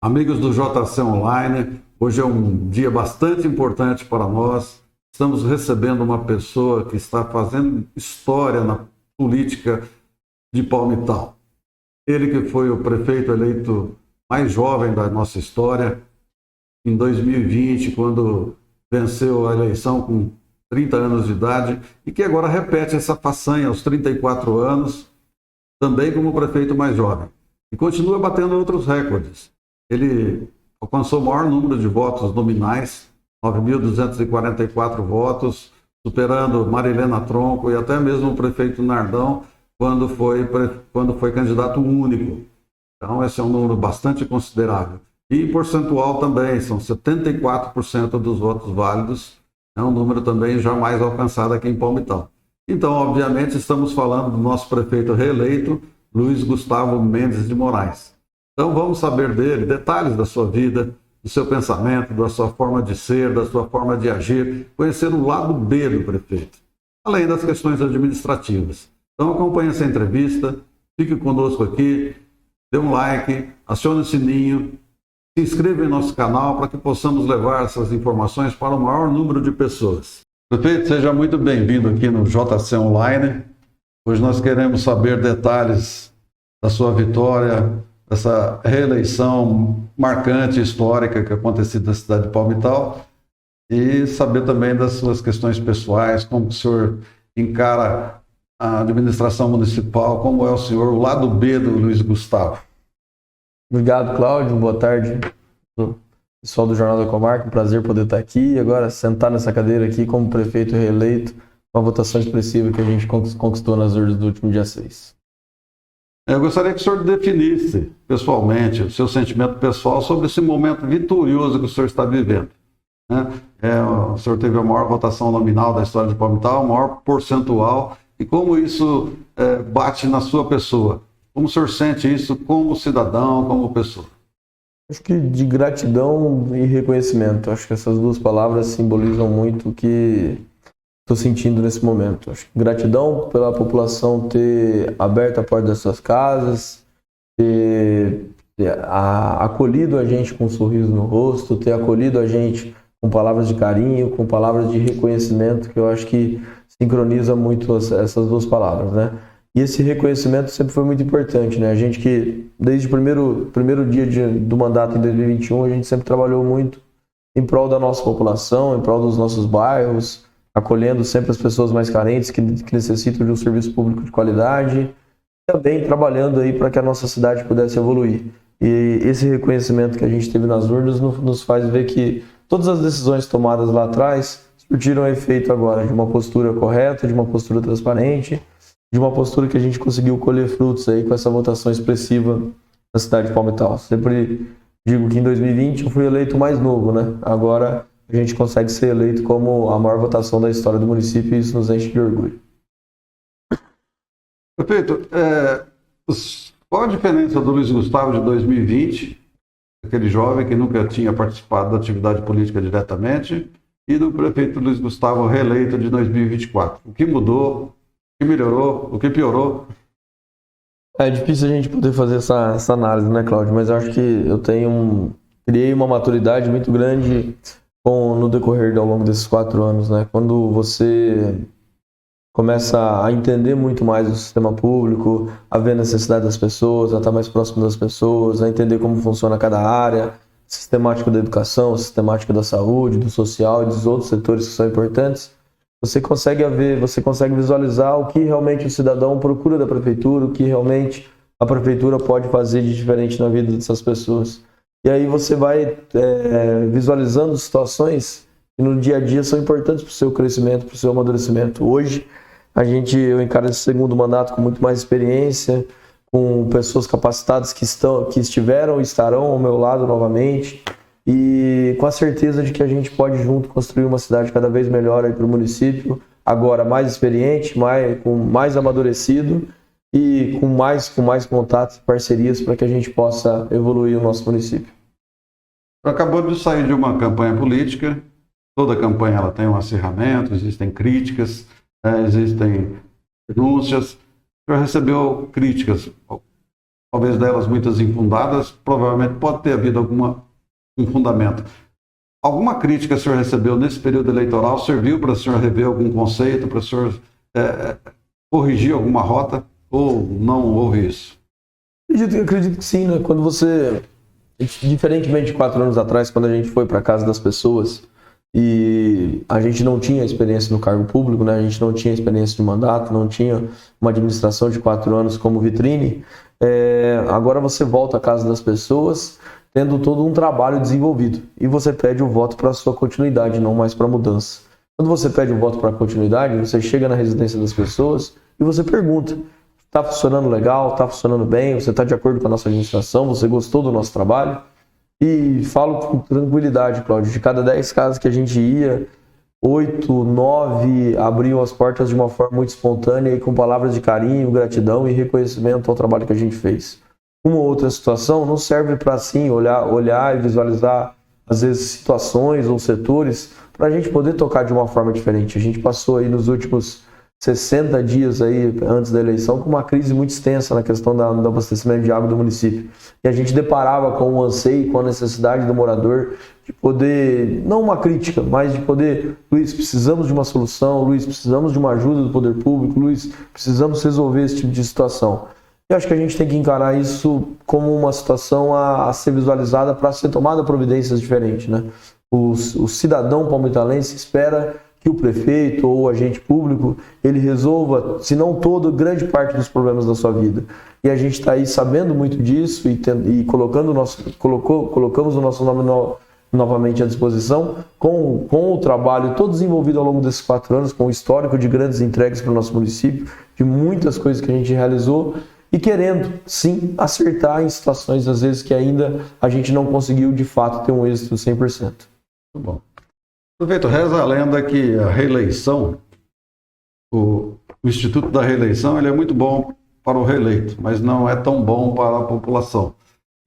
Amigos do JC Online, hoje é um dia bastante importante para nós. Estamos recebendo uma pessoa que está fazendo história na política de Palmitau. Ele que foi o prefeito eleito mais jovem da nossa história, em 2020, quando venceu a eleição com 30 anos de idade, e que agora repete essa façanha aos 34 anos, também como prefeito mais jovem. E continua batendo outros recordes. Ele alcançou o maior número de votos nominais, 9.244 votos, superando Marilena Tronco e até mesmo o prefeito Nardão, quando foi candidato único. Então, esse é um número bastante considerável. E em percentual também, são 74% dos votos válidos, é um número também jamais alcançado aqui em Palmitau. Então, obviamente, estamos falando do nosso prefeito reeleito, Luiz Gustavo Mendes de Moraes. Então vamos saber dele, detalhes da sua vida, do seu pensamento, da sua forma de ser, da sua forma de agir, conhecer o lado B do prefeito, além das questões administrativas. Então acompanhe essa entrevista, fique conosco aqui, dê um like, acione o sininho, se inscreva em nosso canal para que possamos levar essas informações para o maior número de pessoas. Prefeito, seja muito bem-vindo aqui no JC Online. Hoje nós queremos saber detalhes da sua vitória, essa reeleição marcante, histórica que aconteceu na cidade de Palmitau, e saber também das suas questões pessoais, como o senhor encara a administração municipal, como é o senhor, o lado B do Luiz Gustavo. Obrigado, Cláudio. Boa tarde, pessoal do Jornal da Comarca. Um prazer poder estar aqui e agora sentar nessa cadeira aqui como prefeito reeleito, uma votação expressiva que a gente conquistou nas urnas do último dia 6. Eu gostaria que o senhor definisse pessoalmente o seu sentimento pessoal sobre esse momento vitorioso que o senhor está vivendo. O senhor teve a maior votação nominal da história de Palmitau, o maior percentual, e como isso bate na sua pessoa? Como o senhor sente isso como cidadão, como pessoa? Acho que de gratidão e reconhecimento. Acho que essas duas palavras simbolizam muito o que estou sentindo nesse momento. Acho que gratidão pela população ter aberto a porta das suas casas, ter acolhido a gente com um sorriso no rosto, ter acolhido a gente com palavras de carinho, com palavras de reconhecimento, que eu acho que sincroniza muito essas duas palavras, né? E esse reconhecimento sempre foi muito importante, né? A gente que, desde o primeiro dia do mandato em 2021, a gente sempre trabalhou muito em prol da nossa população, em prol dos nossos bairros, acolhendo sempre as pessoas mais carentes que necessitam de um serviço público de qualidade, também trabalhando aí para que a nossa cidade pudesse evoluir. E esse reconhecimento que a gente teve nas urnas nos faz ver que todas as decisões tomadas lá atrás surtiram efeito agora, de uma postura correta, de uma postura transparente, de uma postura que a gente conseguiu colher frutos aí com essa votação expressiva na cidade de Palmitau. Sempre digo que em 2020 eu fui eleito mais novo, né? Agora a gente consegue ser eleito como a maior votação da história do município e isso nos enche de orgulho. Prefeito, qual a diferença do Luiz Gustavo de 2020, aquele jovem que nunca tinha participado da atividade política diretamente, e do prefeito Luiz Gustavo reeleito de 2024? O que mudou, o que melhorou, o que piorou? É difícil a gente poder fazer essa análise, né, Cláudio? Mas eu acho que eu criei uma maturidade muito grande no decorrer ao longo desses 4 anos, né? Quando você começa a entender muito mais o sistema público, a ver a necessidade das pessoas, a estar mais próximo das pessoas, a entender como funciona cada área, sistemática da educação, sistemática da saúde, do social e dos outros setores que são importantes, você consegue visualizar o que realmente o cidadão procura da prefeitura, o que realmente a prefeitura pode fazer de diferente na vida dessas pessoas. E aí você vai visualizando situações que no dia a dia são importantes para o seu crescimento, para o seu amadurecimento. Hoje, eu encaro esse segundo mandato com muito mais experiência, com pessoas capacitadas que estiveram e estarão ao meu lado novamente, e com a certeza de que a gente pode junto construir uma cidade cada vez melhor para o município, agora mais experiente, com mais amadurecido, e com mais contatos e parcerias para que a gente possa evoluir o nosso município. Acabou de sair de uma campanha política, toda campanha ela tem um acirramento, existem críticas, existem denúncias. O senhor recebeu críticas talvez delas muitas infundadas, provavelmente pode ter havido um fundamento. Alguma crítica que o senhor recebeu nesse período eleitoral serviu para o senhor rever algum conceito, para o senhor corrigir alguma rota, ou não houve isso? Acredito que sim, né? Quando você, diferentemente de 4 anos atrás, quando a gente foi para a casa das pessoas e a gente não tinha experiência no cargo público, né? A gente não tinha experiência de mandato, não tinha uma administração de 4 anos como vitrine, agora você volta à casa das pessoas tendo todo um trabalho desenvolvido e você pede o voto para a sua continuidade, não mais para mudança. Quando você pede o voto para a continuidade, você chega na residência das pessoas e você pergunta: está funcionando legal? Está funcionando bem? Você está de acordo com a nossa administração? Você gostou do nosso trabalho? E falo com tranquilidade, Cláudio, de cada 10 casas que a gente ia, 8, 9 abriam as portas de uma forma muito espontânea e com palavras de carinho, gratidão e reconhecimento ao trabalho que a gente fez. Uma ou outra situação não serve para, assim, olhar e visualizar, às vezes, situações ou setores para a gente poder tocar de uma forma diferente. A gente passou aí nos últimos 60 dias aí, antes da eleição, com uma crise muito extensa na questão do abastecimento de água do município. E a gente deparava com o anseio, com a necessidade do morador de poder, não uma crítica, mas de poder: Luiz, precisamos de uma solução, Luiz, precisamos de uma ajuda do poder público, Luiz, precisamos resolver esse tipo de situação. Eu acho que a gente tem que encarar isso como uma situação a ser visualizada para ser tomada providências diferentes, né? O cidadão palmitalense espera que o prefeito ou o agente público ele resolva, se não toda, grande parte dos problemas da sua vida. E a gente está aí sabendo muito disso e colocamos o nosso nome novamente à disposição com o trabalho todo desenvolvido ao longo desses 4 anos, com o histórico de grandes entregas para o nosso município, de muitas coisas que a gente realizou e querendo, sim, acertar em situações, às vezes, que ainda a gente não conseguiu, de fato, ter um êxito 100%. Muito bom. Prefeito, reza a lenda que a reeleição, o Instituto da Reeleição, ele é muito bom para o reeleito, mas não é tão bom para a população.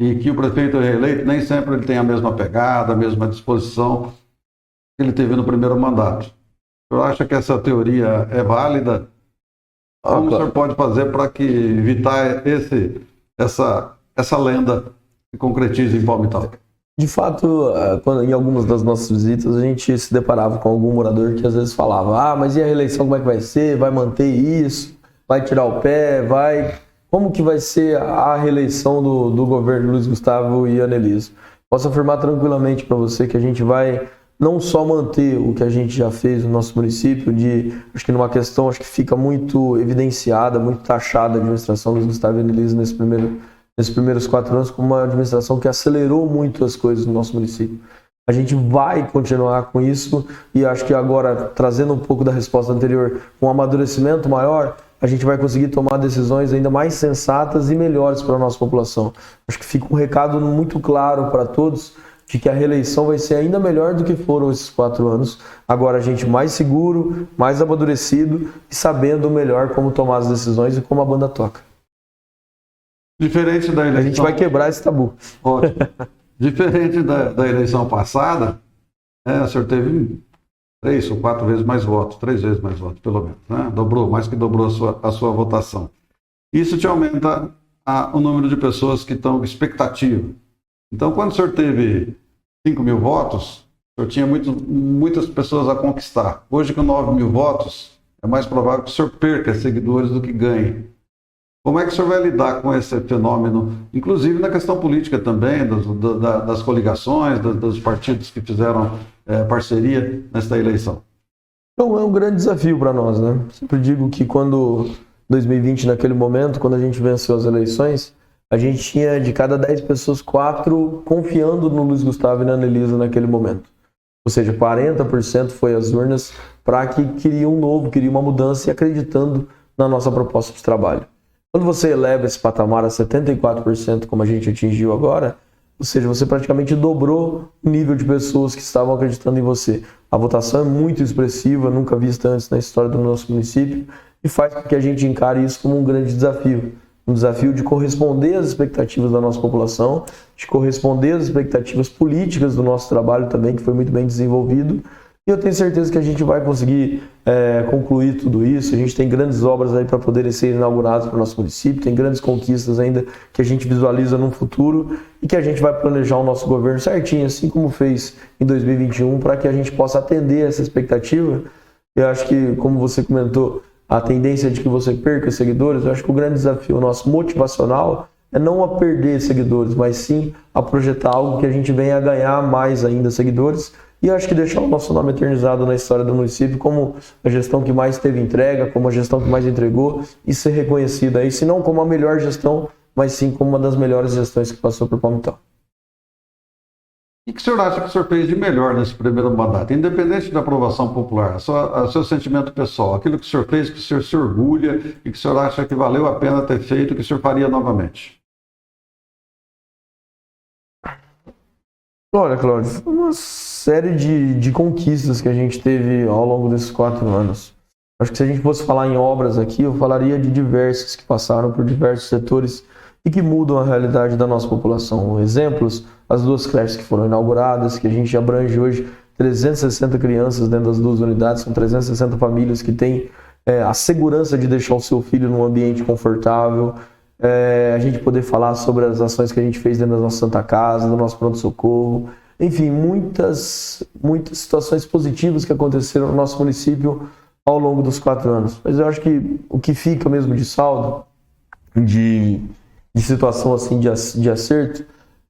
E que o prefeito reeleito nem sempre ele tem a mesma pegada, a mesma disposição que ele teve no primeiro mandato. O senhor acha que essa teoria é válida? Como o senhor pode fazer para evitar essa lenda se concretize em Palmital? De fato, em algumas das nossas visitas, a gente se deparava com algum morador que às vezes falava: mas e a reeleição, como é que vai ser? Vai manter isso? Vai tirar o pé? Como que vai ser a reeleição do governo Luiz Gustavo e Anelise? Posso afirmar tranquilamente para você que a gente vai não só manter o que a gente já fez no nosso município, acho que numa questão, acho que fica muito evidenciada, muito taxada a administração do Luiz Gustavo e Anelise nesses primeiros 4 anos, como uma administração que acelerou muito as coisas no nosso município. A gente vai continuar com isso e acho que agora, trazendo um pouco da resposta anterior, com um amadurecimento maior, a gente vai conseguir tomar decisões ainda mais sensatas e melhores para a nossa população. Acho que fica um recado muito claro para todos de que a reeleição vai ser ainda melhor do que foram esses 4 anos. Agora a gente mais seguro, mais amadurecido e sabendo melhor como tomar as decisões e como a banda toca. Diferente da eleição... A gente vai quebrar esse tabu. Ótimo. Diferente da eleição passada, o senhor teve 3 ou 4 vezes mais votos, 3 vezes mais votos, pelo menos, né? Mais que dobrou a sua votação. Isso te aumenta o número de pessoas que estão com expectativa. Então, quando o senhor teve 5 mil votos, o senhor tinha muitas pessoas a conquistar. Hoje, com 9 mil votos, é mais provável que o senhor perca seguidores do que ganhe. Como é que o senhor vai lidar com esse fenômeno, inclusive na questão política também, das coligações, dos partidos que fizeram parceria nesta eleição? Então, é um grande desafio para nós, né? Sempre digo que quando 2020, naquele momento, quando a gente venceu as eleições, a gente tinha de cada 10 pessoas, 4 confiando no Luiz Gustavo e na Anelisa naquele momento. Ou seja, 40% foi às urnas para que queria um novo, queria uma mudança e acreditando na nossa proposta de trabalho. Quando você eleva esse patamar a 74%, como a gente atingiu agora, ou seja, você praticamente dobrou o nível de pessoas que estavam acreditando em você. A votação é muito expressiva, nunca vista antes na história do nosso município, e faz com que a gente encare isso como um grande desafio. Um desafio de corresponder às expectativas da nossa população, de corresponder às expectativas políticas do nosso trabalho também, que foi muito bem desenvolvido, E eu tenho certeza que a gente vai conseguir concluir tudo isso. A gente tem grandes obras aí para poderem ser inauguradas para o nosso município, tem grandes conquistas ainda que a gente visualiza no futuro e que a gente vai planejar o nosso governo certinho, assim como fez em 2021, para que a gente possa atender essa expectativa. Eu acho que, como você comentou, a tendência de que você perca seguidores, eu acho que o grande desafio nosso motivacional é não a perder seguidores, mas sim a projetar algo que a gente venha a ganhar mais ainda seguidores. E eu acho que deixar o nosso nome eternizado na história do município como a gestão que mais teve entrega, como a gestão que mais entregou e ser reconhecida aí, se não como a melhor gestão, mas sim como uma das melhores gestões que passou por Palmital. O que o senhor acha que o senhor fez de melhor nesse primeiro mandato? Independente da aprovação popular, seu sentimento pessoal, aquilo que o senhor fez, que o senhor se orgulha e que o senhor acha que valeu a pena ter feito, que o senhor faria novamente? Olha, Cláudio, foi uma série de conquistas que a gente teve ao longo desses 4 anos. Acho que se a gente fosse falar em obras aqui, eu falaria de diversas que passaram por diversos setores e que mudam a realidade da nossa população. Exemplos, as 2 creches que foram inauguradas, que a gente abrange hoje 360 crianças dentro das 2 unidades, são 360 famílias que têm a segurança de deixar o seu filho num ambiente confortável. A gente poder falar sobre as ações que a gente fez dentro da nossa Santa Casa, do nosso pronto-socorro, enfim, muitas situações positivas que aconteceram no nosso município ao longo dos 4 anos. Mas eu acho que o que fica mesmo de saldo, de situação assim de acerto,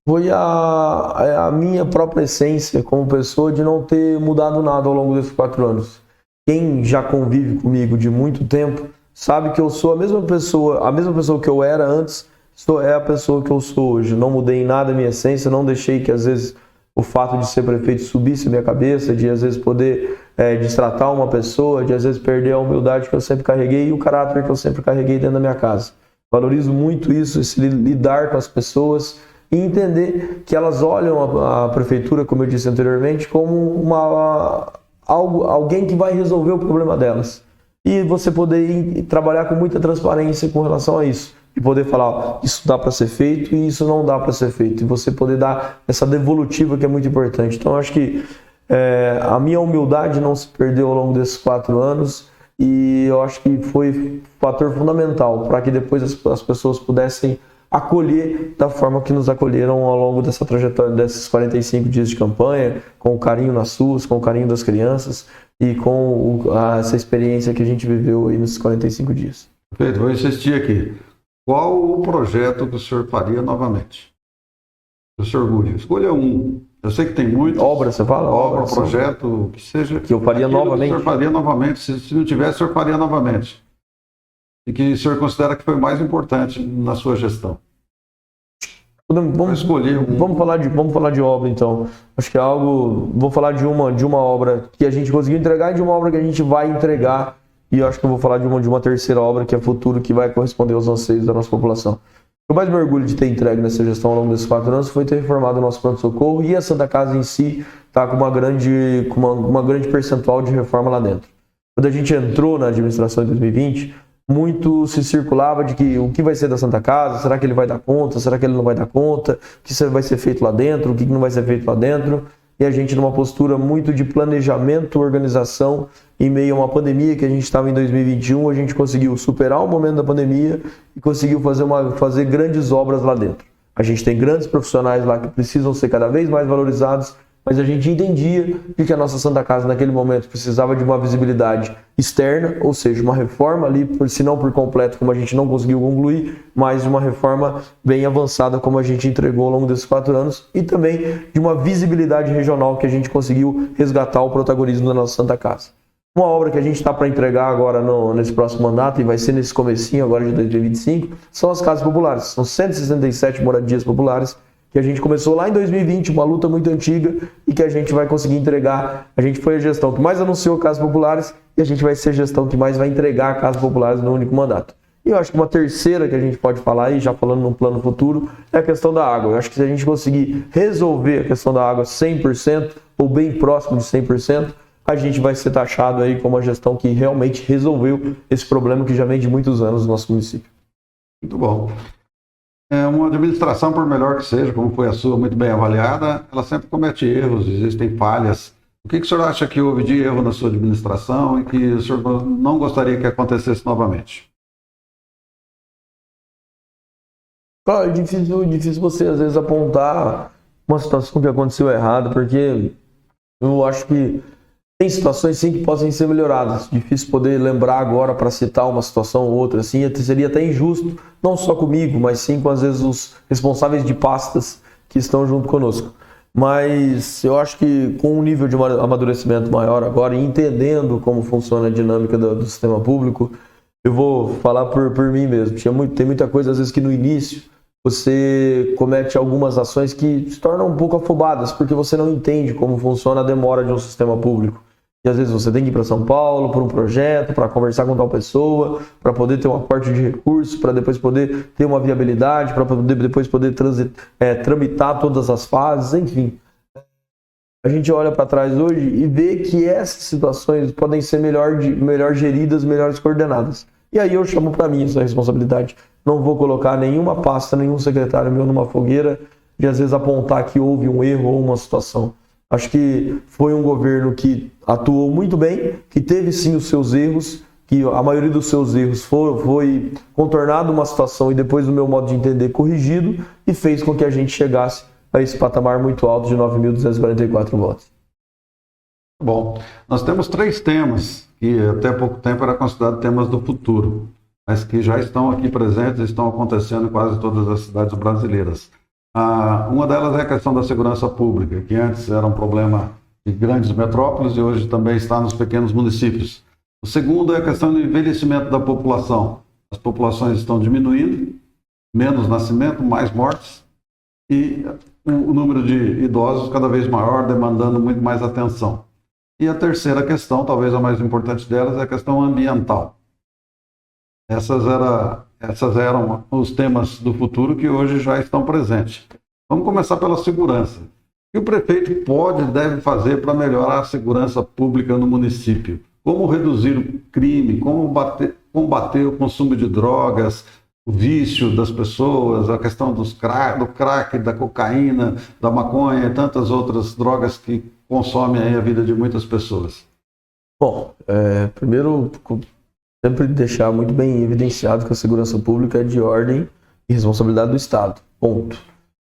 foi a minha própria essência como pessoa de não ter mudado nada ao longo desses 4 anos. Quem já convive comigo de muito tempo sabe que eu sou a mesma pessoa que eu era antes, é a pessoa que eu sou hoje. Não mudei em nada a minha essência, não deixei que às vezes o fato de ser prefeito subisse a minha cabeça, de às vezes poder destratar uma pessoa, de às vezes perder a humildade que eu sempre carreguei e o caráter que eu sempre carreguei dentro da minha casa. Valorizo muito isso, esse lidar com as pessoas e entender que elas olham a prefeitura, como eu disse anteriormente, como alguém que vai resolver o problema delas. E você poder trabalhar com muita transparência com relação a isso. E poder falar, ó, isso dá para ser feito e isso não dá para ser feito. E você poder dar essa devolutiva que é muito importante. Então, eu acho que a minha humildade não se perdeu ao longo desses 4 anos. E eu acho que foi um fator fundamental para que depois as pessoas pudessem acolher da forma que nos acolheram ao longo dessa trajetória, desses 45 dias de campanha, com o carinho nas suas, com o carinho das crianças e com essa experiência que a gente viveu aí nesses 45 dias. Perfeito, vou insistir aqui. Qual o projeto que o senhor faria novamente? O senhor orgulho. Escolha um. Eu sei que tem muitos. Obra, você fala? Obra, projeto, que seja. Que eu faria novamente? Que o senhor faria novamente. Se não tivesse, o senhor faria novamente. E que o senhor considera que foi o mais importante na sua gestão. Vamos escolher um. Vamos falar de obra, então. Acho que é algo. Vou falar de uma obra que a gente conseguiu entregar e de uma obra que a gente vai entregar. E eu acho que eu vou falar de uma terceira obra que é futuro, que vai corresponder aos anseios da nossa população. O mais me orgulho de ter entregue nessa gestão ao longo desses 4 anos foi ter reformado o nosso pronto-socorro e a Santa Casa em si está com uma grande percentual de reforma lá dentro. Quando a gente entrou na administração em 2020, muito se circulava de que o que vai ser da Santa Casa, será que ele vai dar conta, será que ele não vai dar conta, o que vai ser feito lá dentro, o que não vai ser feito lá dentro. E a gente numa postura muito de planejamento, organização, em meio a uma pandemia que a gente estava em 2021, a gente conseguiu superar o momento da pandemia e conseguiu fazer grandes obras lá dentro. A gente tem grandes profissionais lá que precisam ser cada vez mais valorizados, mas a gente entendia que a nossa Santa Casa naquele momento precisava de uma visibilidade externa, ou seja, uma reforma ali, se não por completo, como a gente não conseguiu concluir, mas uma reforma bem avançada como a gente entregou ao longo desses 4 anos, e também de uma visibilidade regional que a gente conseguiu resgatar o protagonismo da nossa Santa Casa. Uma obra que a gente está para entregar agora nesse próximo mandato, e vai ser nesse comecinho agora de 2025, são as casas populares. São 167 moradias populares, que a gente começou lá em 2020, uma luta muito antiga e que a gente vai conseguir entregar. A gente foi a gestão que mais anunciou casas populares e a gente vai ser a gestão que mais vai entregar casas populares no único mandato. E eu acho que uma terceira que a gente pode falar, e já falando no plano futuro, é a questão da água. Eu acho que se a gente conseguir resolver a questão da água 100% ou bem próximo de 100%, a gente vai ser taxado aí como uma gestão que realmente resolveu esse problema que já vem de muitos anos no nosso município. Muito bom. Uma administração, por melhor que seja, como foi a sua, muito bem avaliada, ela sempre comete erros, existem falhas O que o senhor acha que houve de erro na sua administração e que o senhor não gostaria que acontecesse novamente? Claro, é difícil você às vezes apontar uma situação que aconteceu errado, porque eu acho que tem situações sim que podem ser melhoradas. Difícil poder lembrar agora para citar uma situação ou outra, assim, seria até injusto, não só comigo, mas sim com às vezes os responsáveis de pastas que estão junto conosco. Mas eu acho que com um nível de amadurecimento maior agora, e entendendo como funciona a dinâmica do sistema público, eu vou falar por mim mesmo. Tem muita coisa às vezes que no início você comete algumas ações que se tornam um pouco afobadas, porque você não entende como funciona a demora de um sistema público. E às vezes você tem que ir para São Paulo por um projeto, para conversar com tal pessoa, para poder ter um aporte de recursos, para depois poder ter uma viabilidade, para depois poder tramitar todas as fases, enfim. A gente olha para trás hoje e vê que essas situações podem ser melhor geridas, melhores coordenadas. E aí eu chamo para mim essa responsabilidade. Não vou colocar nenhuma pasta, nenhum secretário meu numa fogueira de às vezes apontar que houve um erro ou uma situação. Acho que foi um governo que atuou muito bem, que teve sim os seus erros, que a maioria dos seus erros foi contornado uma situação e depois, no meu modo de entender, corrigido, e fez com que a gente chegasse a esse patamar muito alto de 9.244 votos. Bom, nós temos 3 temas que até pouco tempo eram considerados temas do futuro, mas que já estão aqui presentes e estão acontecendo em quase todas as cidades brasileiras. Uma delas é a questão da segurança pública, que antes era um problema de grandes metrópoles e hoje também está nos pequenos municípios. O segundo é a questão do envelhecimento da população. As populações estão diminuindo, menos nascimento, mais mortes, e o número de idosos cada vez maior, demandando muito mais atenção. E a terceira questão, talvez a mais importante delas, é a questão ambiental. Essas eram os temas do futuro que hoje já estão presentes. Vamos começar pela segurança. O que o prefeito pode e deve fazer para melhorar a segurança pública no município? Como reduzir o crime, como combater o consumo de drogas, o vício das pessoas, a questão do crack, da cocaína, da maconha e tantas outras drogas que consomem aí a vida de muitas pessoas? Bom, primeiro, sempre deixar muito bem evidenciado que a segurança pública é de ordem e responsabilidade do Estado, ponto.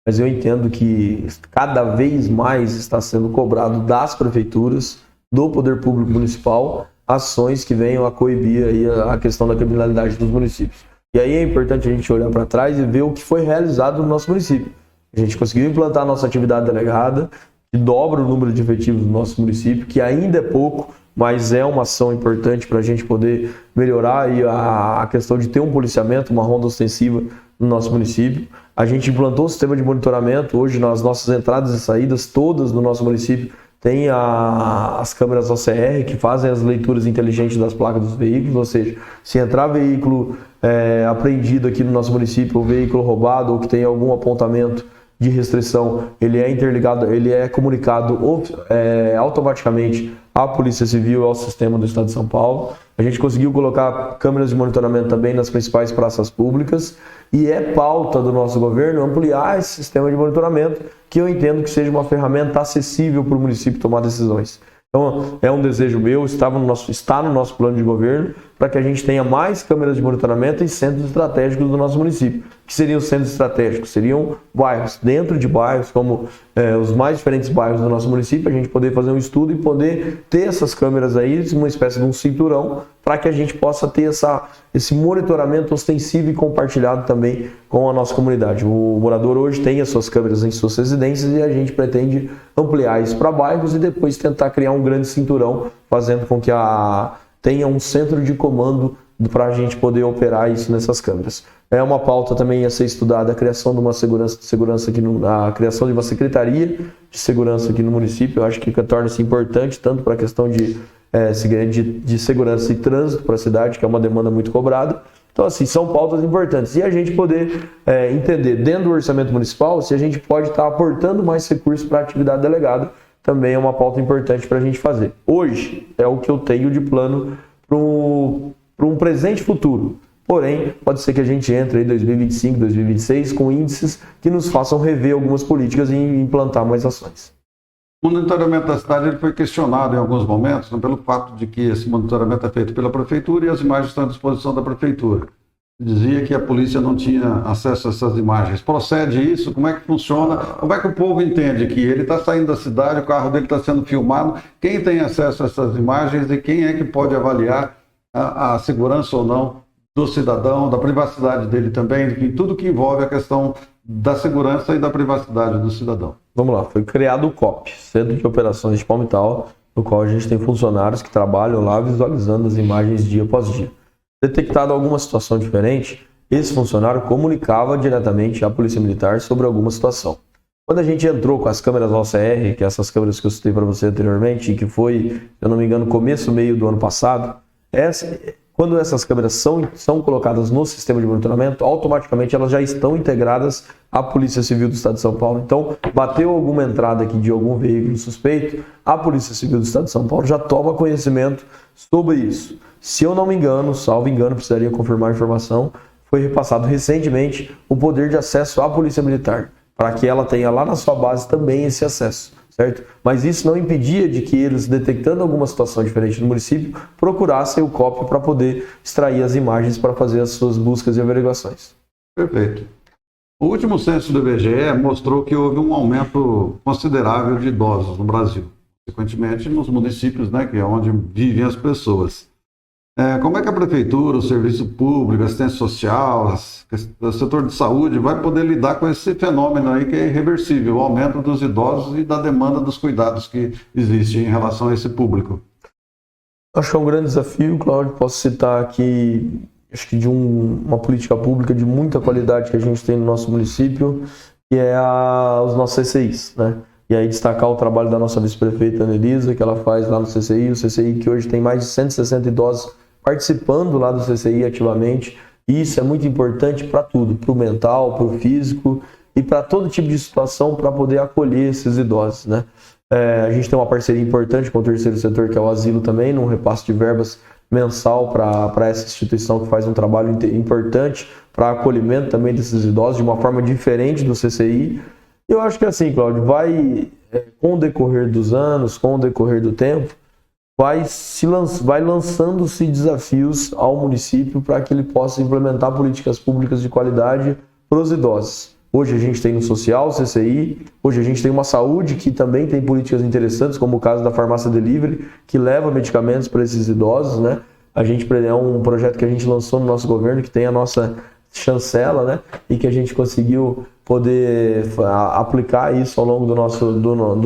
Mas eu entendo que cada vez mais está sendo cobrado das prefeituras, do poder público municipal, ações que venham a coibir aí a questão da criminalidade dos municípios. E aí é importante a gente olhar para trás e ver o que foi realizado no nosso município. A gente conseguiu implantar a nossa atividade delegada, que dobra o número de efetivos do nosso município, que ainda é pouco, mas é uma ação importante para a gente poder melhorar aí a questão de ter um policiamento, uma ronda ostensiva no nosso município. A gente implantou o sistema de monitoramento, hoje nas nossas entradas e saídas, todas no nosso município, tem as câmeras OCR que fazem as leituras inteligentes das placas dos veículos, ou seja, se entrar veículo apreendido aqui no nosso município, ou veículo roubado, ou que tem algum apontamento de restrição, ele é interligado, ele é comunicado automaticamente à Polícia Civil e ao sistema do Estado de São Paulo. A gente conseguiu colocar câmeras de monitoramento também nas principais praças públicas e é pauta do nosso governo ampliar esse sistema de monitoramento, que eu entendo que seja uma ferramenta acessível para o município tomar decisões. Então, é um desejo meu, está no nosso plano de governo, para que a gente tenha mais câmeras de monitoramento em centros estratégicos do nosso município. O que seriam os centros estratégicos? Seriam bairros, dentro de bairros, como os mais diferentes bairros do nosso município, a gente poder fazer um estudo e poder ter essas câmeras aí, uma espécie de um cinturão, para que a gente possa ter esse monitoramento ostensivo e compartilhado também com a nossa comunidade. O morador hoje tem as suas câmeras em suas residências e a gente pretende ampliar isso para bairros e depois tentar criar um grande cinturão, fazendo com que tenha um centro de comando para a gente poder operar isso nessas câmeras. É uma pauta também a ser estudada a criação de uma segurança aqui a criação de uma secretaria de segurança aqui no município. Eu acho que torna-se importante tanto para a questão de segurança e trânsito para a cidade, que é uma demanda muito cobrada. Então, assim, são pautas importantes. E a gente poder entender dentro do orçamento municipal se a gente pode estar aportando mais recursos para a atividade delegada, também é uma pauta importante para a gente fazer. Hoje é o que eu tenho de plano para um presente futuro. Porém, pode ser que a gente entre em 2025, 2026 com índices que nos façam rever algumas políticas e implantar mais ações. O monitoramento da cidade ele foi questionado em alguns momentos, né, pelo fato de que esse monitoramento é feito pela prefeitura e as imagens estão à disposição da prefeitura. Dizia que a polícia não tinha acesso a essas imagens. Procede isso? Como é que funciona? Como é que o povo entende que ele está saindo da cidade, o carro dele está sendo filmado? Quem tem acesso a essas imagens e quem é que pode avaliar a segurança ou não do cidadão, da privacidade dele também, de tudo que envolve a questão da segurança e da privacidade do cidadão? Vamos lá, foi criado o COP, Centro de Operações de Palmital, no qual a gente tem funcionários que trabalham lá visualizando as imagens dia após dia. Detectado alguma situação diferente, esse funcionário comunicava diretamente à Polícia Militar sobre alguma situação. Quando a gente entrou com as câmeras OCR, que é essas câmeras que eu citei para você anteriormente, e que foi, se eu não me engano, começo, meio do ano passado, quando essas câmeras são colocadas no sistema de monitoramento, automaticamente elas já estão integradas à Polícia Civil do Estado de São Paulo. Então, bateu alguma entrada aqui de algum veículo suspeito, a Polícia Civil do Estado de São Paulo já toma conhecimento sobre isso. Se eu não me engano, salvo engano, precisaria confirmar a informação, foi repassado recentemente o poder de acesso à Polícia Militar, para que ela tenha lá na sua base também esse acesso, certo? Mas isso não impedia de que eles, detectando alguma situação diferente no município, procurassem o COP para poder extrair as imagens para fazer as suas buscas e averiguações. Perfeito. O último censo do IBGE mostrou que houve um aumento considerável de idosos no Brasil, consequentemente nos municípios, né, que é onde vivem as pessoas. Como é que a prefeitura, o serviço público, a assistência social, o setor de saúde vai poder lidar com esse fenômeno aí que é irreversível, o aumento dos idosos e da demanda dos cuidados que existe em relação a esse público? Acho que é um grande desafio, Cláudio. Posso citar aqui, acho que de uma política pública de muita qualidade que a gente tem no nosso município, que é os nossos CCIs, né? E aí destacar o trabalho da nossa vice-prefeita Anelisa, que ela faz lá no CCI, o CCI que hoje tem mais de 160 idosos participando lá do CCI ativamente. E isso é muito importante para tudo, para o mental, para o físico e para todo tipo de situação para poder acolher esses idosos, né? A gente tem uma parceria importante com o terceiro setor, que é o asilo também, num repasse de verbas mensal para essa instituição que faz um trabalho importante para acolhimento também desses idosos de uma forma diferente do CCI. Eu acho que assim, Cláudio, com o decorrer dos anos, com o decorrer do tempo, vai lançando-se desafios ao município para que ele possa implementar políticas públicas de qualidade para os idosos. Hoje a gente tem no social, CCI, hoje a gente tem uma saúde que também tem políticas interessantes, como o caso da farmácia delivery, que leva medicamentos para esses idosos, né? É um projeto que a gente lançou no nosso governo, que tem a nossa chancela, né? E que a gente conseguiu poder aplicar isso ao longo do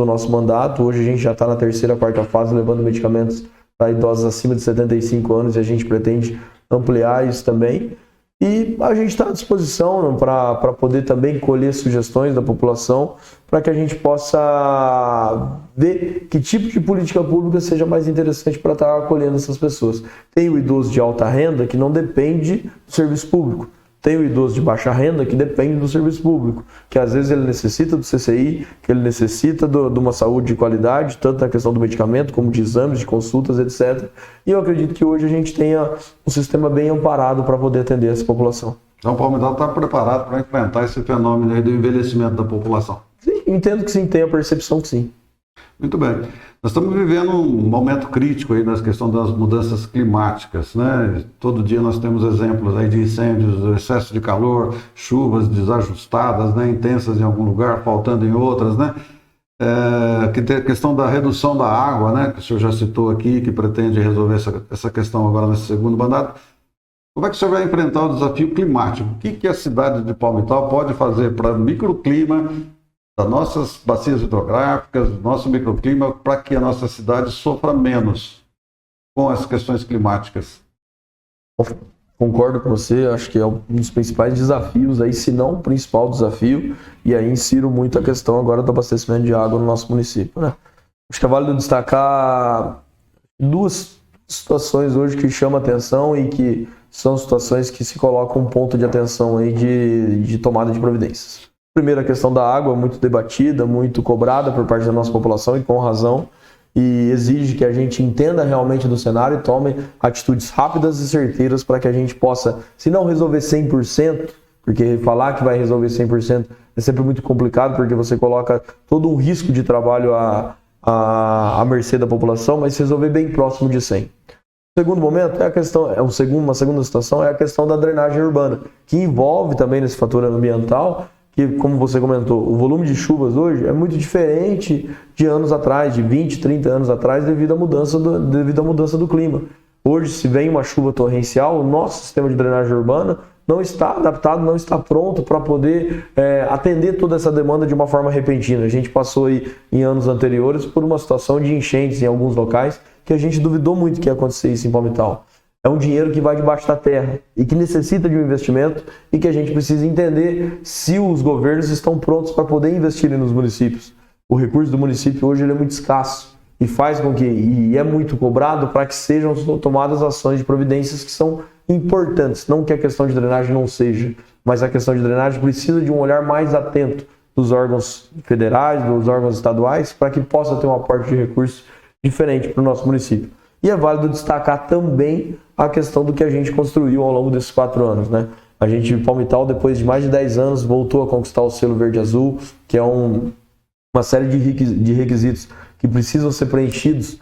nosso mandato. Hoje a gente já está na terceira, quarta fase, levando medicamentos para idosos acima de 75 anos e a gente pretende ampliar isso também. E a gente está à disposição para poder também colher sugestões da população para que a gente possa ver que tipo de política pública seja mais interessante para estar acolhendo essas pessoas. Tem o idoso de alta renda que não depende do serviço público. Tem o idoso de baixa renda que depende do serviço público, que às vezes ele necessita do CCI, que ele necessita de uma saúde de qualidade, tanto na questão do medicamento, como de exames, de consultas, etc. E eu acredito que hoje a gente tenha um sistema bem amparado para poder atender essa população. Então o Palmital está preparado para enfrentar esse fenômeno aí do envelhecimento da população? Sim, entendo que sim, tenho a percepção que sim. Muito bem. Nós estamos vivendo um momento crítico aí na questão das mudanças climáticas, né? Todo dia nós temos exemplos aí de incêndios, excesso de calor, chuvas desajustadas, né? Intensas em algum lugar, faltando em outras, né? Que tem a questão da redução da água, né? Que o senhor já citou aqui, que pretende resolver essa questão agora nesse segundo mandato. Como é que o senhor vai enfrentar o desafio climático? O que a cidade de Palmital pode fazer para o microclima das nossas bacias hidrográficas, do nosso microclima, para que a nossa cidade sofra menos com as questões climáticas? Concordo com você, acho que é um dos principais desafios, aí, se não o principal desafio, e aí insiro muito a questão agora do abastecimento de água no nosso município, né? Acho que é válido destacar duas situações hoje que chamam atenção e que são situações que se colocam um ponto de atenção aí de tomada de providências. Primeiro, a questão da água, muito debatida, muito cobrada por parte da nossa população e com razão, e exige que a gente entenda realmente do cenário e tome atitudes rápidas e certeiras para que a gente possa, se não resolver 100%, porque falar que vai resolver 100% é sempre muito complicado, porque você coloca todo um risco de trabalho à mercê da população, mas se resolver bem próximo de 100. O segundo momento é a questão, uma segunda situação é a questão da drenagem urbana, que envolve também nesse fator ambiental, que, como você comentou, o volume de chuvas hoje é muito diferente de anos atrás, de 20, 30 anos atrás, devido à mudança do clima. Hoje, se vem uma chuva torrencial, o nosso sistema de drenagem urbana não está adaptado, não está pronto para poder atender toda essa demanda de uma forma repentina. A gente passou aí, em anos anteriores, por uma situação de enchentes em alguns locais, que a gente duvidou muito que ia acontecer isso em Palmital. É um dinheiro que vai debaixo da terra e que necessita de um investimento e que a gente precisa entender se os governos estão prontos para poder investir nos municípios. O recurso do município hoje ele é muito escasso e faz com que, e é muito cobrado para que sejam tomadas ações de providências que são importantes. Não que a questão de drenagem não seja, mas a questão de drenagem precisa de um olhar mais atento dos órgãos federais, dos órgãos estaduais, para que possa ter um aporte de recursos diferente para o nosso município. E é válido destacar também a questão do que a gente construiu ao longo desses 4 anos, né? A gente, Palmital, depois de mais de 10 anos, voltou a conquistar o selo Verde Azul, que é uma série de requisitos que precisam ser preenchidos,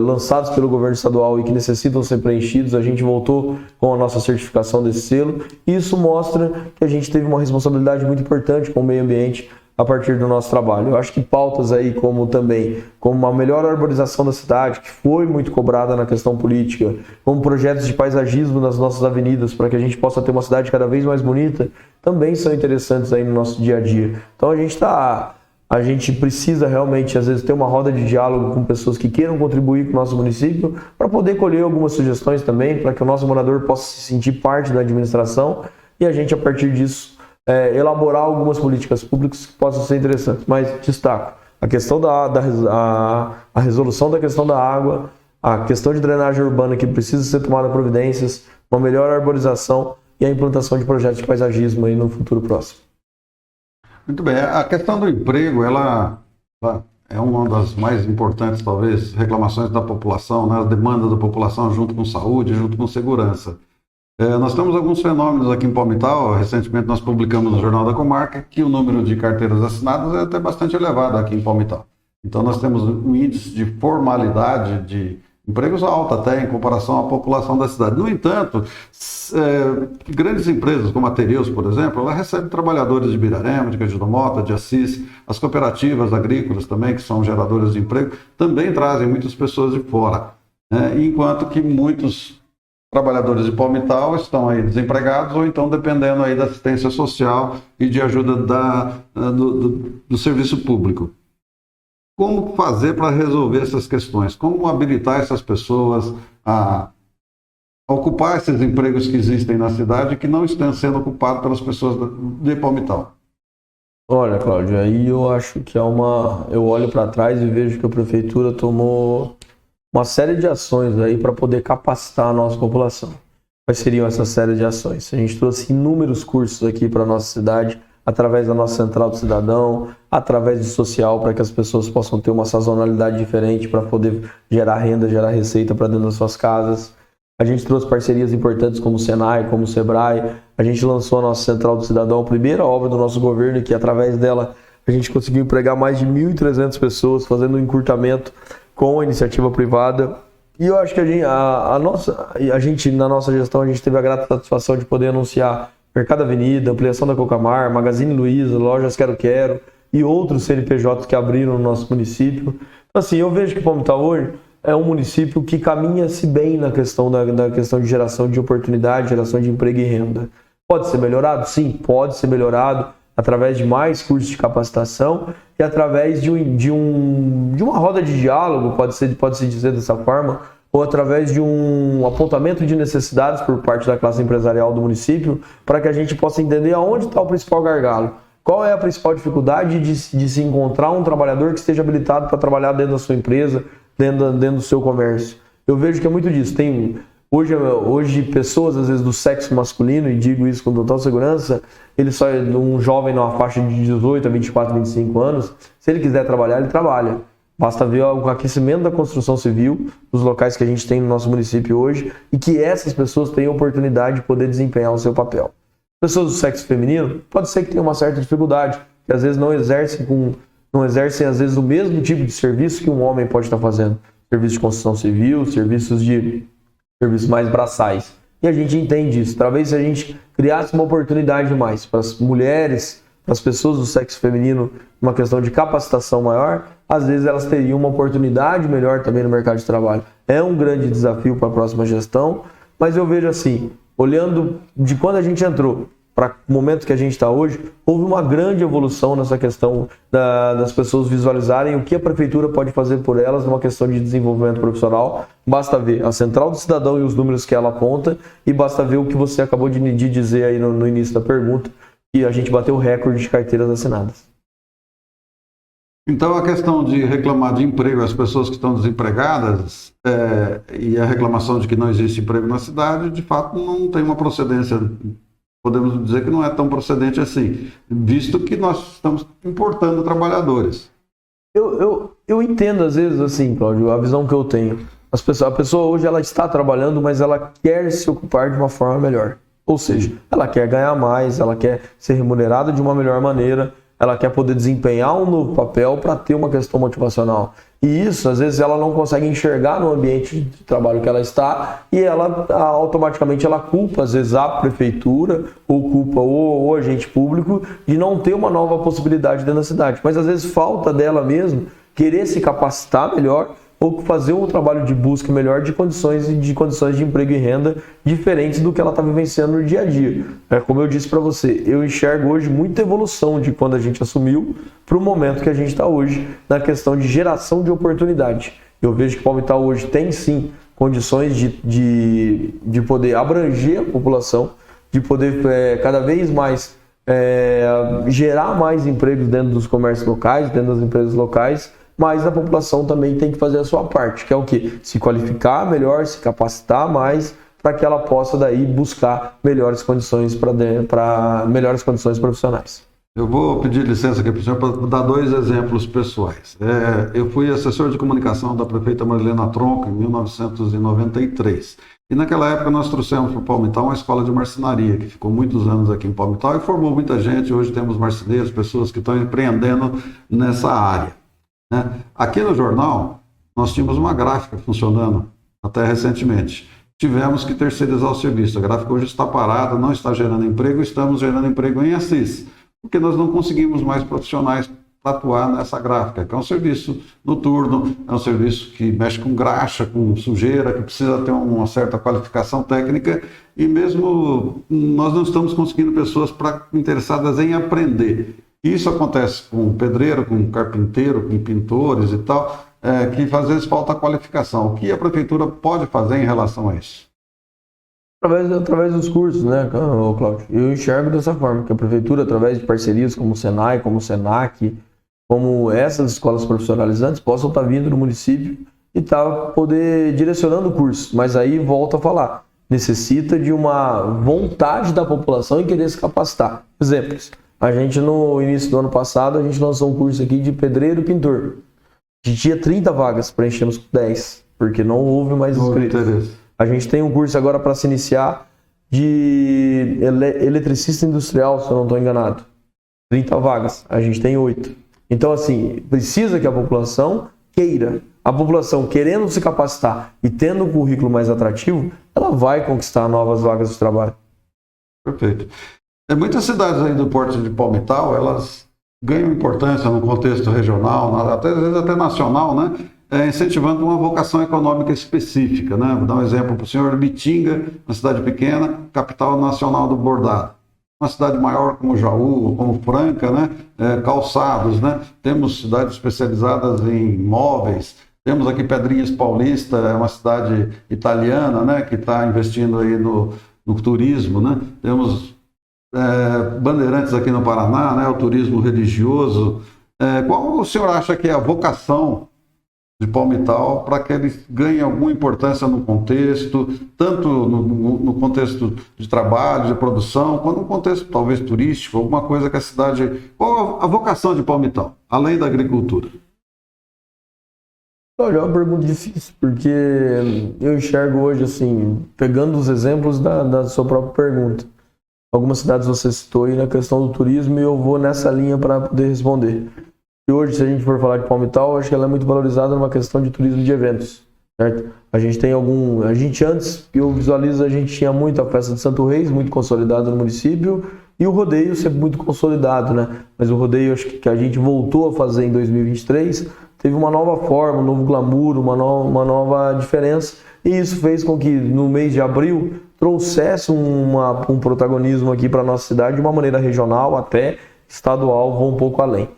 lançados pelo governo estadual e que necessitam ser preenchidos. A gente voltou com a nossa certificação desse selo e isso mostra que a gente teve uma responsabilidade muito importante com o meio ambiente a partir do nosso trabalho. Eu acho que pautas aí como uma melhor arborização da cidade, que foi muito cobrada na questão política, como projetos de paisagismo nas nossas avenidas, para que a gente possa ter uma cidade cada vez mais bonita, também são interessantes aí no nosso dia a dia. Então a gente precisa realmente, às vezes, ter uma roda de diálogo com pessoas que queiram contribuir com o nosso município, para poder colher algumas sugestões também, para que o nosso morador possa se sentir parte da administração e a gente, a partir disso, elaborar algumas políticas públicas que possam ser interessantes. Mas destaco a questão a resolução da questão da água, a questão de drenagem urbana que precisa ser tomada providências, uma melhor arborização e a implantação de projetos de paisagismo aí no futuro próximo. Muito bem. A questão do emprego, ela é uma das mais importantes, talvez, reclamações da população, né? As demandas da população junto com saúde, junto com segurança. Nós temos alguns fenômenos aqui em Palmital. Recentemente nós publicamos no Jornal da Comarca que o número de carteiras assinadas é até bastante elevado aqui em Palmital. Então nós temos um índice de formalidade de empregos alto até em comparação à população da cidade. No entanto, grandes empresas como a Tereus, por exemplo, ela recebe trabalhadores de Birarema, de Cajudamota, de Assis, as cooperativas agrícolas também, que são geradoras de emprego, também trazem muitas pessoas de fora, né? Enquanto que muitos trabalhadores de Palmital estão aí desempregados ou então dependendo aí da assistência social e de ajuda do serviço público. Como fazer para resolver essas questões? Como habilitar essas pessoas a ocupar esses empregos que existem na cidade e que não estão sendo ocupados pelas pessoas de Palmital? Olha, Cláudio, aí eu acho que eu olho para trás e vejo que a prefeitura tomou uma série de ações aí para poder capacitar a nossa população. Quais seriam essas séries de ações? A gente trouxe inúmeros cursos aqui para a nossa cidade, através da nossa Central do Cidadão, através do social, para que as pessoas possam ter uma sazonalidade diferente para poder gerar renda, gerar receita para dentro das suas casas. A gente trouxe parcerias importantes como o Senai, como o Sebrae. A gente lançou a nossa Central do Cidadão, a primeira obra do nosso governo, que através dela a gente conseguiu empregar mais de 1.300 pessoas, fazendo um encurtamento com a iniciativa privada. E eu acho que a gente na nossa gestão, a gente teve a grata satisfação de poder anunciar Mercado Avenida, ampliação da Cocamar, Magazine Luiza, Lojas Quero Quero e outros CNPJs que abriram no nosso município. Então, assim, eu vejo que Palmital hoje é um município que caminha-se bem na questão da questão de geração de oportunidade, geração de emprego e renda. Pode ser melhorado? Sim, pode ser melhorado através de mais cursos de capacitação e através de uma roda de diálogo, pode-se dizer dessa forma, ou através de um apontamento de necessidades por parte da classe empresarial do município, para que a gente possa entender aonde está o principal gargalo. Qual é a principal dificuldade de se encontrar um trabalhador que esteja habilitado para trabalhar dentro da sua empresa, dentro do seu comércio. Eu vejo que é muito disso. Tem hoje pessoas, às vezes, do sexo masculino, e digo isso com total segurança, um jovem numa faixa de 18 a 24, 25 anos, se ele quiser trabalhar, ele trabalha. Basta ver o aquecimento da construção civil, dos locais que a gente tem no nosso município hoje, e que essas pessoas tenham oportunidade de poder desempenhar o seu papel. Pessoas do sexo feminino, pode ser que tenham uma certa dificuldade, que às vezes não exercem não exercem às vezes o mesmo tipo de serviço que um homem pode estar fazendo. Serviço de construção civil, serviços mais braçais. E a gente entende isso. Talvez se a gente criasse uma oportunidade mais para as mulheres, para as pessoas do sexo feminino, uma questão de capacitação maior, às vezes elas teriam uma oportunidade melhor também no mercado de trabalho. É um grande desafio para a próxima gestão, mas eu vejo assim, olhando de quando a gente entrou para o momento que a gente está hoje, houve uma grande evolução nessa questão das pessoas visualizarem o que a prefeitura pode fazer por elas numa questão de desenvolvimento profissional. Basta ver a Central do Cidadão e os números que ela aponta, e basta ver o que você acabou de dizer aí no início da pergunta, que a gente bateu o recorde de carteiras assinadas. Então, a questão de reclamar de emprego, as pessoas que estão desempregadas, e a reclamação de que não existe emprego na cidade, de fato não tem uma procedência, podemos dizer que não é tão procedente assim, visto que nós estamos importando trabalhadores. Eu entendo às vezes assim, Cláudio, a visão que eu tenho. A pessoa hoje ela está trabalhando, mas ela quer se ocupar de uma forma melhor. Ou seja, ela quer ganhar mais, ela quer ser remunerada de uma melhor maneira, ela quer poder desempenhar um novo papel para ter uma questão motivacional. E isso, às vezes, ela não consegue enxergar no ambiente de trabalho que ela está, e ela automaticamente ela culpa, às vezes, a prefeitura, ou culpa o agente público de não ter uma nova possibilidade dentro da cidade. Mas, às vezes, falta dela mesmo querer se capacitar melhor, ou fazer um trabalho de busca melhor de condições de emprego e renda diferentes do que ela está vivenciando no dia a dia. Como eu disse para você, eu enxergo hoje muita evolução de quando a gente assumiu para o momento que a gente está hoje na questão de geração de oportunidade. Eu vejo que Palmital hoje tem sim condições de poder abranger a população, de poder cada vez mais gerar mais empregos dentro dos comércios locais, dentro das empresas locais, mas a população também tem que fazer a sua parte, que é o quê? Se qualificar melhor, se capacitar mais, para que ela possa daí buscar melhores condições melhores condições profissionais. Eu vou pedir licença aqui para o senhor para dar 2 exemplos pessoais. Eu fui assessor de comunicação da prefeita Marilena Tronco em 1993. E naquela época nós trouxemos para o Palmital uma escola de marcenaria, que ficou muitos anos aqui em Palmital e formou muita gente. Hoje temos marceneiros, pessoas que estão empreendendo nessa área. Aqui no jornal, nós tínhamos uma gráfica funcionando até recentemente. Tivemos que terceirizar o serviço. A gráfica hoje está parada, não está gerando emprego, estamos gerando emprego em Assis, porque nós não conseguimos mais profissionais para atuar nessa gráfica, que é um serviço noturno, é um serviço que mexe com graxa, com sujeira, que precisa ter uma certa qualificação técnica, e mesmo nós não estamos conseguindo pessoas interessadas em aprender. Isso acontece com pedreiro, com carpinteiro, com pintores e tal, que às vezes falta qualificação. O que a prefeitura pode fazer em relação a isso? Através dos cursos, né, Cláudio? Eu enxergo dessa forma, que a prefeitura, através de parcerias como o Senai, como o Senac, como essas escolas profissionalizantes, possam estar vindo no município e poder direcionando o curso. Mas aí, volto a falar, necessita de uma vontade da população em querer se capacitar. Exemplos. A gente, no início do ano passado, a gente lançou um curso aqui de pedreiro e pintor. A gente tinha 30 vagas, preenchemos 10, porque não houve mais inscritos. A gente tem um curso agora para se iniciar de eletricista industrial, se eu não estou enganado. 30 vagas, a gente tem 8. Então, assim, precisa que a população queira. A população querendo se capacitar e tendo um currículo mais atrativo, ela vai conquistar novas vagas de trabalho. Perfeito. Muitas cidades aí do Porto de Palmital, elas ganham importância no contexto regional, às vezes até nacional, né? Incentivando uma vocação econômica específica, né? Vou dar um exemplo para o senhor: Bitinga, uma cidade pequena, capital nacional do bordado. Uma cidade maior como Jaú, como Franca, né? Calçados, né? Temos cidades especializadas em móveis. Temos aqui Pedrinhas Paulista, é uma cidade italiana, né? Que está investindo aí no turismo, né? Temos Bandeirantes aqui no Paraná, né, o turismo religioso. Qual o senhor acha que é a vocação de Palmital para que ele ganhe alguma importância no contexto, tanto no contexto de trabalho, de produção, quanto no contexto talvez turístico, alguma coisa que a cidade... Qual a vocação de Palmital, além da agricultura? Olha, é uma pergunta difícil, porque eu enxergo hoje, assim, pegando os exemplos da sua própria pergunta. Algumas cidades você citou aí na questão do turismo e eu vou nessa linha para poder responder. E hoje, se a gente for falar de Palmital, acho que ela é muito valorizada numa questão de turismo de eventos, certo? A gente antes, eu visualizo, a gente tinha muito a festa de Santo Reis, muito consolidada no município, e o rodeio sempre muito consolidado, né? Mas o rodeio, acho que a gente voltou a fazer em 2023, teve uma nova forma, um novo glamour, uma nova diferença, e isso fez com que no mês de abril trouxesse um protagonismo aqui para a nossa cidade de uma maneira regional, até estadual, vou um pouco além.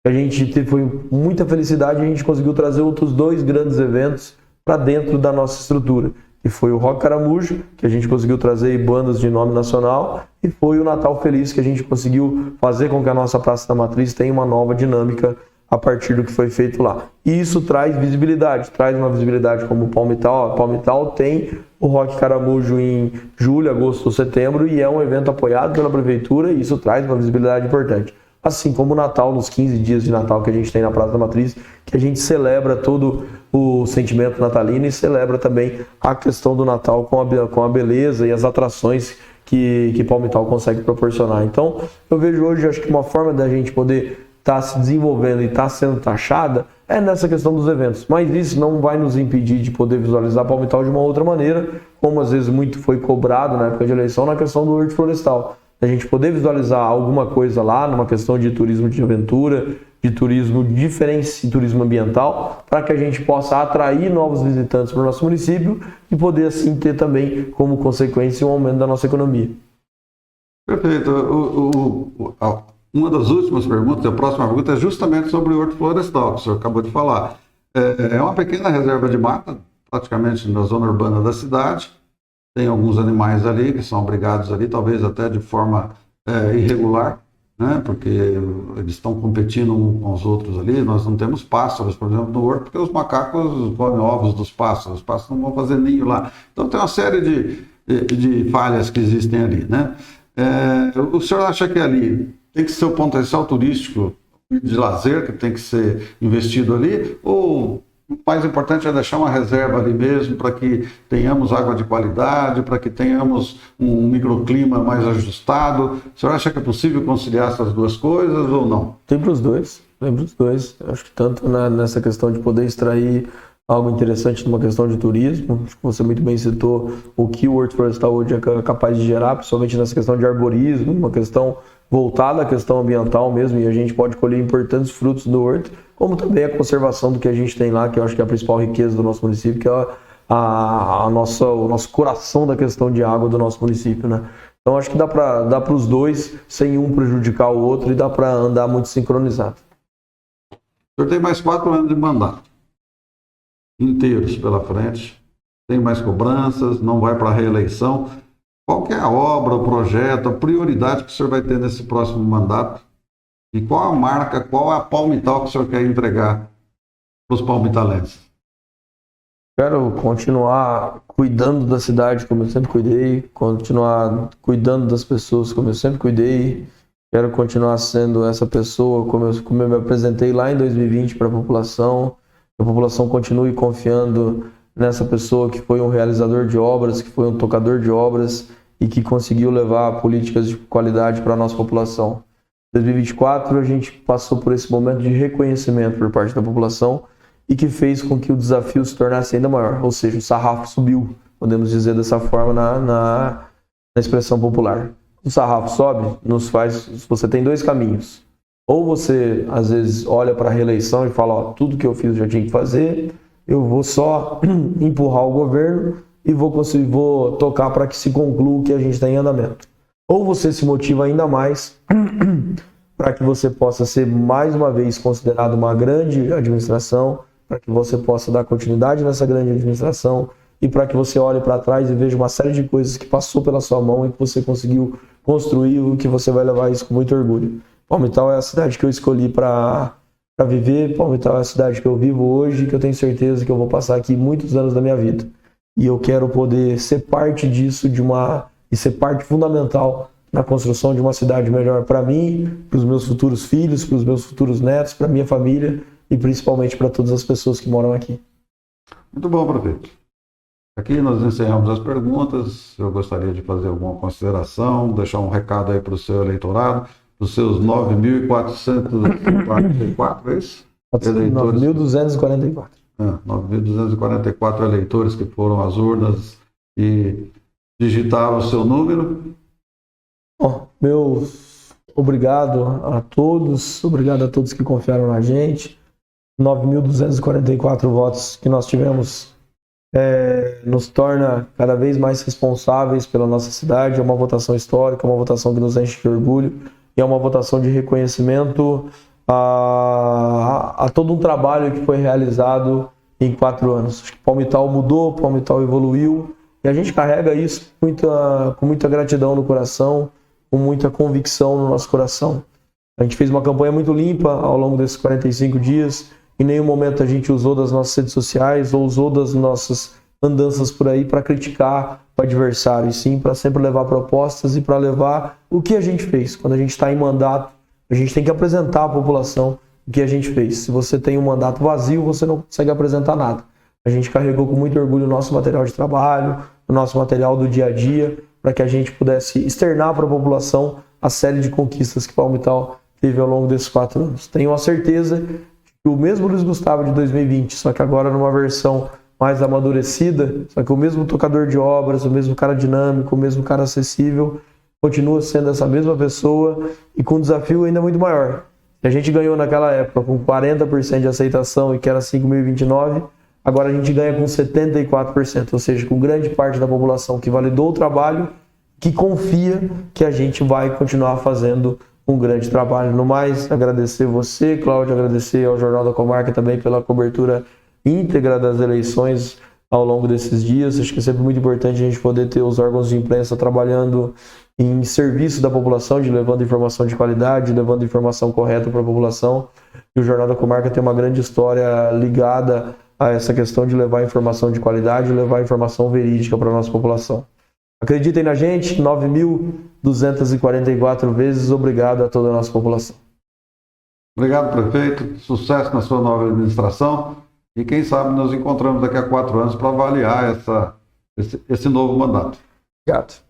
A gente foi muita felicidade, a gente conseguiu trazer outros 2 grandes eventos para dentro da nossa estrutura, que foi o Rock Caramujo, que a gente conseguiu trazer bandas de nome nacional, e foi o Natal Feliz, que a gente conseguiu fazer com que a nossa Praça da Matriz tenha uma nova dinâmica a partir do que foi feito lá. E isso traz visibilidade, traz uma visibilidade como o Palmital. A Palmital tem o Rock Caramujo em julho, agosto ou setembro, e é um evento apoiado pela prefeitura, e isso traz uma visibilidade importante. Assim como o Natal, nos 15 dias de Natal que a gente tem na Praça da Matriz, que a gente celebra todo o sentimento natalino e celebra também a questão do Natal com a beleza e as atrações que Palmital consegue proporcionar. Então, eu vejo hoje, acho que uma forma da gente poder estar se desenvolvendo e estar sendo taxada é nessa questão dos eventos. Mas isso não vai nos impedir de poder visualizar Palmital de uma outra maneira, como às vezes muito foi cobrado na época de eleição, na questão do verde florestal. A gente poder visualizar alguma coisa lá, numa questão de turismo de aventura, de turismo diferente, turismo ambiental, para que a gente possa atrair novos visitantes para o nosso município e poder assim ter também como consequência um aumento da nossa economia. Perfeito. Uma das últimas perguntas, a próxima pergunta é justamente sobre o horto florestal, que o senhor acabou de falar. É uma pequena reserva de mata, praticamente na zona urbana da cidade. Tem alguns animais ali que são abrigados ali, talvez até de forma irregular, né? Porque eles estão competindo uns com os outros ali. Nós não temos pássaros, por exemplo, no horto, porque os macacos comem ovos dos pássaros. Os pássaros não vão fazer ninho lá. Então tem uma série de falhas que existem ali, né? O senhor acha que ali tem que ser o potencial turístico de lazer que tem que ser investido ali, ou o mais importante é deixar uma reserva ali mesmo para que tenhamos água de qualidade, para que tenhamos um microclima mais ajustado? O senhor acha que é possível conciliar essas duas coisas ou não? Tem para os dois, tem para os dois. Acho que tanto nessa questão de poder extrair algo interessante numa questão de turismo, acho que você muito bem citou o que o horto florestal hoje é capaz de gerar, principalmente nessa questão de arborismo, uma questão voltada à questão ambiental mesmo, e a gente pode colher importantes frutos do horto, como também a conservação do que a gente tem lá, que eu acho que é a principal riqueza do nosso município, que é o nosso coração da questão de água do nosso município, né? Então acho que dá para os dois, sem um prejudicar o outro, e dá para andar muito sincronizado. O senhor tem mais 4 anos de mandato inteiros pela frente, tem mais cobranças, não vai para a reeleição. Qual que é a obra, o projeto, a prioridade que o senhor vai ter nesse próximo mandato? E qual a marca, qual a Palmital que o senhor quer entregar para os palmitalenses? Quero continuar cuidando da cidade como eu sempre cuidei, continuar cuidando das pessoas como eu sempre cuidei. Quero continuar sendo essa pessoa como eu me apresentei lá em 2020 para a população. Que a população continue confiando nessa pessoa que foi um realizador de obras, que foi um tocador de obras e que conseguiu levar políticas de qualidade para a nossa população. Em 2024, a gente passou por esse momento de reconhecimento por parte da população e que fez com que o desafio se tornasse ainda maior, ou seja, o sarrafo subiu, podemos dizer dessa forma na expressão popular. O sarrafo sobe, você tem 2 caminhos. Ou você, às vezes, olha para a reeleição e fala, ó, tudo que eu fiz eu já tinha que fazer, eu vou só empurrar o governo e vou tocar para que se conclua o que a gente tem em andamento. Ou você se motiva ainda mais para que você possa ser, mais uma vez, considerado uma grande administração, para que você possa dar continuidade nessa grande administração e para que você olhe para trás e veja uma série de coisas que passou pela sua mão e que você conseguiu construir e que você vai levar isso com muito orgulho. Palmital é a cidade que eu escolhi para viver, Palmital é a cidade que eu vivo hoje, que eu tenho certeza que eu vou passar aqui muitos anos da minha vida. E eu quero poder ser parte disso e ser parte fundamental na construção de uma cidade melhor para mim, para os meus futuros filhos, para os meus futuros netos, para a minha família e principalmente para todas as pessoas que moram aqui. Muito bom, prefeito. Aqui nós encerramos as perguntas. Eu gostaria de fazer alguma consideração, deixar um recado aí para o seu eleitorado. dos seus 9.444, é isso? 9.244. 9.244 eleitores que foram às urnas e digitaram o seu número. Bom, obrigado a todos que confiaram na gente. 9.244 votos que nós tivemos nos torna cada vez mais responsáveis pela nossa cidade. É uma votação histórica, uma votação que nos enche de orgulho e é uma votação de reconhecimento a todo um trabalho que foi realizado em 4 anos. Acho que Palmital mudou, Palmital evoluiu e a gente carrega isso com muita gratidão no coração, com muita convicção no nosso coração. A gente fez uma campanha muito limpa ao longo desses 45 dias. Em nenhum momento a gente usou das nossas redes sociais ou usou das nossas andanças por aí para criticar o adversário, e sim para sempre levar propostas e para levar o que a gente fez. Quando a gente está em mandato, a gente tem que apresentar à população o que a gente fez. Se você tem um mandato vazio, você não consegue apresentar nada. A gente carregou com muito orgulho o nosso material de trabalho, o nosso material do dia a dia, para que a gente pudesse externar para a população a série de conquistas que Palmital teve ao longo desses 4 anos. Tenho a certeza que o mesmo Luiz Gustavo de 2020, só que agora numa versão mais amadurecida, só que o mesmo tocador de obras, o mesmo cara dinâmico, o mesmo cara acessível, continua sendo essa mesma pessoa e com um desafio ainda muito maior. A gente ganhou naquela época com 40% de aceitação e que era 5.029, agora a gente ganha com 74%, ou seja, com grande parte da população que validou o trabalho, que confia que a gente vai continuar fazendo um grande trabalho. No mais, agradecer você, Cláudio, agradecer ao Jornal da Comarca também pela cobertura íntegra das eleições ao longo desses dias. Acho que é sempre muito importante a gente poder ter os órgãos de imprensa trabalhando em serviço da população, de levando informação de qualidade, levando informação correta para a população. E o Jornal da Comarca tem uma grande história ligada a essa questão de levar informação de qualidade, levar informação verídica para a nossa população. Acreditem na gente, 9.244 vezes obrigado a toda a nossa população. Obrigado, prefeito. Sucesso na sua nova administração. E quem sabe nos encontramos daqui a 4 anos para avaliar esse novo mandato. Obrigado.